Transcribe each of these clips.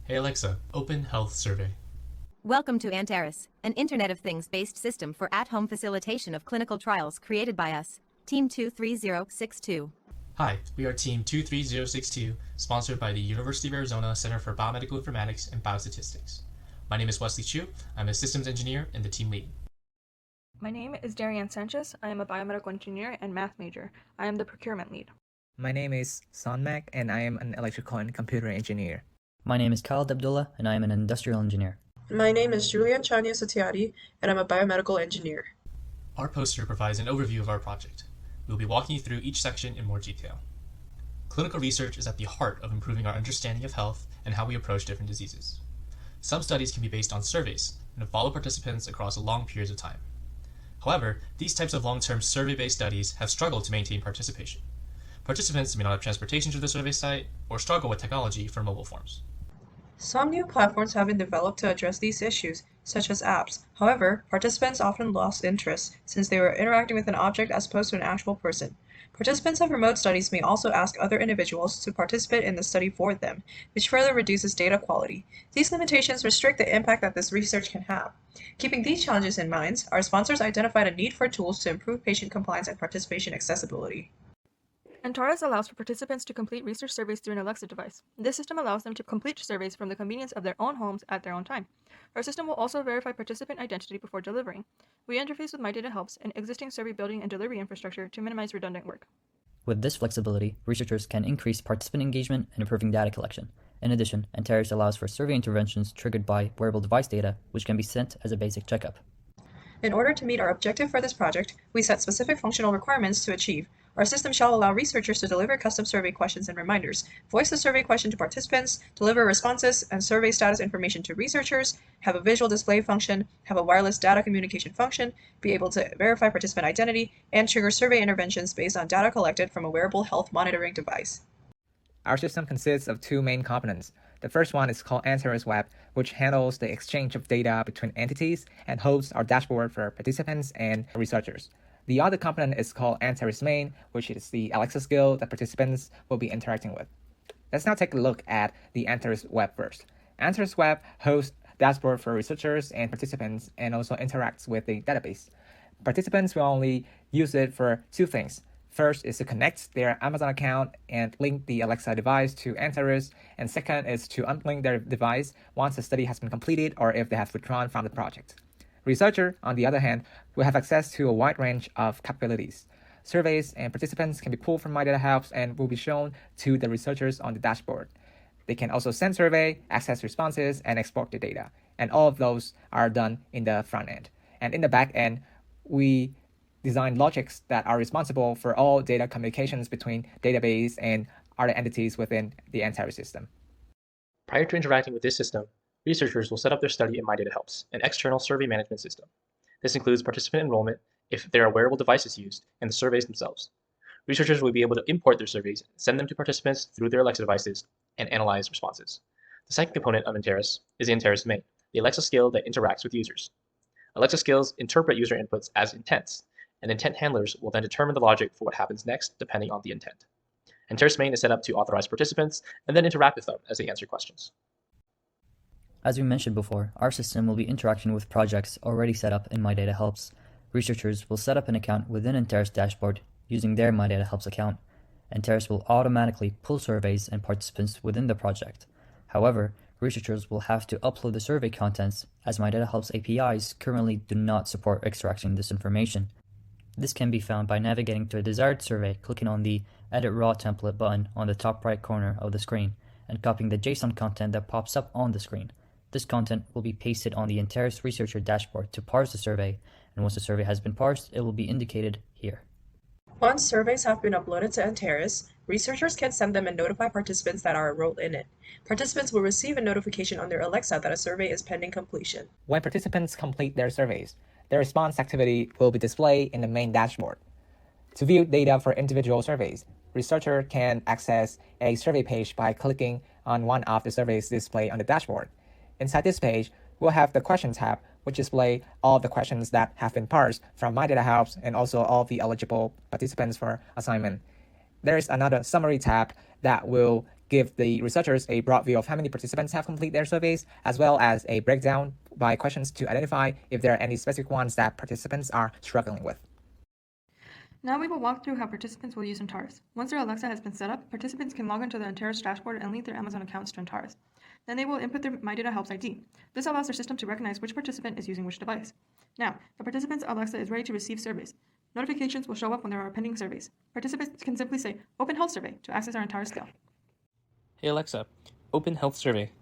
Hey Alexa, open health survey. Welcome to Antaris, an Internet of Things-based system for at-home facilitation of clinical trials created by us, Team 23062. Hi, we are Team 23062, sponsored by the University of Arizona Center for Biomedical Informatics and Biostatistics. My name is Wesley Chu. I'm a systems engineer and the team lead. My name is Darianne Sanchez. I am a biomedical engineer and math major. I am the procurement lead. My name is Sonmak, and I am an electrical and computer engineer. My name is Khaled Abdullah, and I am an industrial engineer. My name is Julian Chania Satiati, and I'm a biomedical engineer. Our poster provides an overview of our project. We will be walking you through each section in more detail. Clinical research is at the heart of improving our understanding of health and how we approach different diseases. Some studies can be based on surveys and follow participants across long periods of time. However, these types of long-term survey-based studies have struggled to maintain participation. Participants may not have transportation to the survey site or struggle with technology for mobile forms. Some new platforms have been developed to address these issues, such as apps. However, participants often lost interest since they were interacting with an object as opposed to an actual person. Participants of remote studies may also ask other individuals to participate in the study for them, which further reduces data quality. These limitations restrict the impact that this research can have. Keeping these challenges in mind, our sponsors identified a need for tools to improve patient compliance and participation accessibility. Antaris allows for participants to complete research surveys through an Alexa device. This system allows them to complete surveys from the convenience of their own homes at their own time. Our system will also verify participant identity before delivering. We interface with MyDataHelps and existing survey building and delivery infrastructure to minimize redundant work. With this flexibility, researchers can increase participant engagement and improving data collection. In addition, Antaris allows for survey interventions triggered by wearable device data, which can be sent as a basic checkup. In order to meet our objective for this project, we set specific functional requirements to achieve. Our system shall allow researchers to deliver custom survey questions and reminders, voice the survey question to participants, deliver responses and survey status information to researchers, have a visual display function, have a wireless data communication function, be able to verify participant identity, and trigger survey interventions based on data collected from a wearable health monitoring device. Our system consists of two main components. The first one is called Antaris Web, which handles the exchange of data between entities and hosts our dashboard for participants and researchers. The other component is called Antaris Main, which is the Alexa skill that participants will be interacting with. Let's now take a look at the Antaris Web first. Antaris Web hosts dashboard for researchers and participants and also interacts with the database. Participants will only use it for two things. First is to connect their Amazon account and link the Alexa device to Antaris, and second is to unlink their device once the study has been completed or if they have withdrawn from the project. Researcher, on the other hand, will have access to a wide range of capabilities. Surveys and participants can be pulled from MyDataHelps and will be shown to the researchers on the dashboard. They can also send survey, access responses, and export the data. And all of those are done in the front end. And in the back end, we design logics that are responsible for all data communications between database and other entities within the entire system. Prior to interacting with this system, researchers will set up their study in MyDataHelps, an external survey management system. This includes participant enrollment, if there are wearable devices used, and the surveys themselves. Researchers will be able to import their surveys, send them to participants through their Alexa devices, and analyze responses. The second component of Antaris is the Antaris Main, the Alexa skill that interacts with users. Alexa skills interpret user inputs as intents, and intent handlers will then determine the logic for what happens next depending on the intent. Antaris Main is set up to authorize participants and then interact with them as they answer questions. As we mentioned before, our system will be interacting with projects already set up in MyDataHelps. Researchers will set up an account within Antaris dashboard using their MyDataHelps account. Antaris will automatically pull surveys and participants within the project. However, researchers will have to upload the survey contents as MyDataHelps APIs currently do not support extracting this information. This can be found by navigating to a desired survey, clicking on the Edit Raw Template button on the top right corner of the screen, and copying the JSON content that pops up on the screen. This content will be pasted on the Antaris researcher dashboard to parse the survey, and once the survey has been parsed, it will be indicated here. Once surveys have been uploaded to Antaris, researchers can send them and notify participants that are enrolled in it. Participants will receive a notification on their Alexa that a survey is pending completion. When participants complete their surveys, their response activity will be displayed in the main dashboard. To view data for individual surveys, researcher can access a survey page by clicking on one of the surveys displayed on the dashboard. Inside this page, we'll have the question tab, which display all the questions that have been parsed from MyDataHelps and also all the eligible participants for assignment. There is another summary tab that will give the researchers a broad view of how many participants have completed their surveys, as well as a breakdown by questions to identify if there are any specific ones that participants are struggling with. Now we will walk through how participants will use Antaris. Once their Alexa has been set up, participants can log into the Antaris dashboard and link their Amazon accounts to Antaris. Then they will input their My Data Helps ID. This allows their system to recognize which participant is using which device. Now, the participant's Alexa is ready to receive surveys. Notifications will show up when there are pending surveys. Participants can simply say, Open Health Survey to access our Antaris skill. Hey Alexa, open health survey.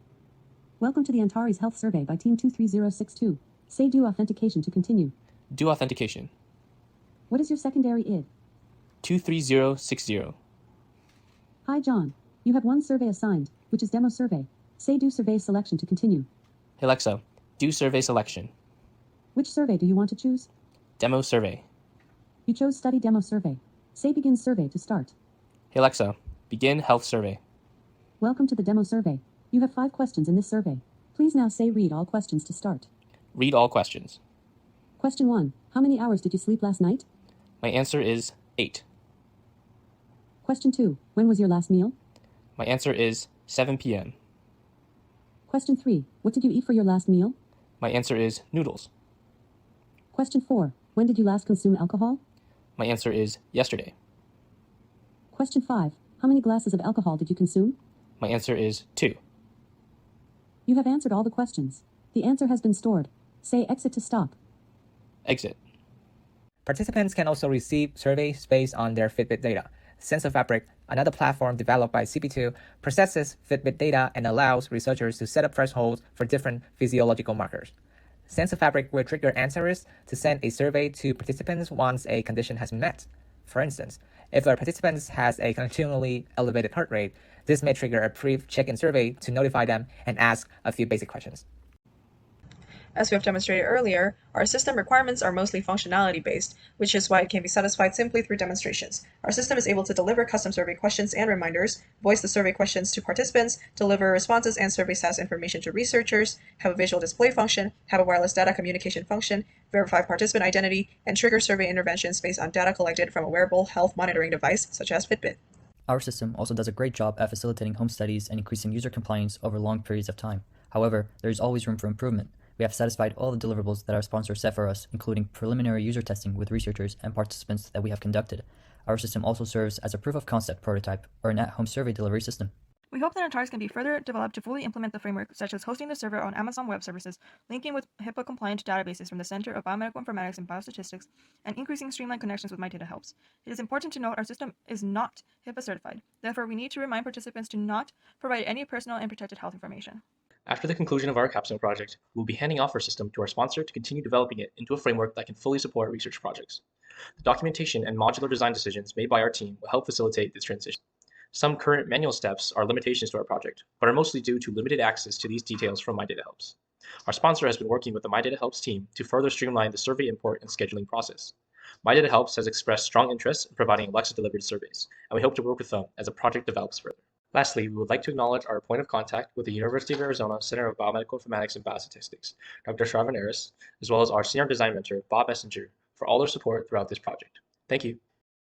Welcome to the Antares Health Survey by Team 23062. Say do authentication to continue. Do authentication. What is your secondary ID? 23060. Hi John. You have one survey assigned, which is demo survey. Say do survey selection to continue. Hey Alexa, do survey selection. Which survey do you want to choose? Demo survey. You chose study demo survey. Say begin survey to start. Hey Alexa, begin health survey. Welcome to the demo survey. You have 5 questions in this survey. Please now say read all questions to start. Read all questions. Question 1. How many hours did you sleep last night? My answer is 8. Question 2. When was your last meal? My answer is 7 p.m. Question 3. What did you eat for your last meal? My answer is noodles. Question 4. When did you last consume alcohol? My answer is yesterday. Question 5. How many glasses of alcohol did you consume? My answer is 2. You have answered all the questions. The answer has been stored. Say exit to stop. Exit. Participants can also receive surveys based on their Fitbit data. Sensor Fabric, another platform developed by CP2, processes Fitbit data and allows researchers to set up thresholds for different physiological markers. Sensor Fabric will trigger Antaris to send a survey to participants once a condition has been met. For instance, if a participant has a continually elevated heart rate, this may trigger a brief check-in survey to notify them and ask a few basic questions. As we have demonstrated earlier, our system requirements are mostly functionality-based, which is why it can be satisfied simply through demonstrations. Our system is able to deliver custom survey questions and reminders, voice the survey questions to participants, deliver responses and survey status information to researchers, have a visual display function, have a wireless data communication function, verify participant identity, and trigger survey interventions based on data collected from a wearable health monitoring device such as Fitbit. Our system also does a great job at facilitating home studies and increasing user compliance over long periods of time. However, there is always room for improvement. We have satisfied all the deliverables that our sponsor set for us, including preliminary user testing with researchers and participants that we have conducted. Our system also serves as a proof of concept prototype or an at-home survey delivery system. We hope that Antaris can be further developed to fully implement the framework, such as hosting the server on Amazon Web Services, linking with HIPAA-compliant databases from the Center of Biomedical Informatics and Biostatistics, and increasing streamlined connections with My Data Helps. It is important to note our system is not HIPAA certified. Therefore, we need to remind participants to not provide any personal and protected health information. After the conclusion of our capstone project, we will be handing off our system to our sponsor to continue developing it into a framework that can fully support research projects. The documentation and modular design decisions made by our team will help facilitate this transition. Some current manual steps are limitations to our project, but are mostly due to limited access to these details from My Data Helps. Our sponsor has been working with the My Data Helps team to further streamline the survey import and scheduling process. My Data Helps has expressed strong interest in providing Alexa-delivered surveys, and we hope to work with them as the project develops further. Lastly, we would like to acknowledge our point of contact with the University of Arizona Center of Biomedical Informatics and Biostatistics, Dr. Antaris, as well as our senior design mentor, Bob Messenger, for all their support throughout this project. Thank you.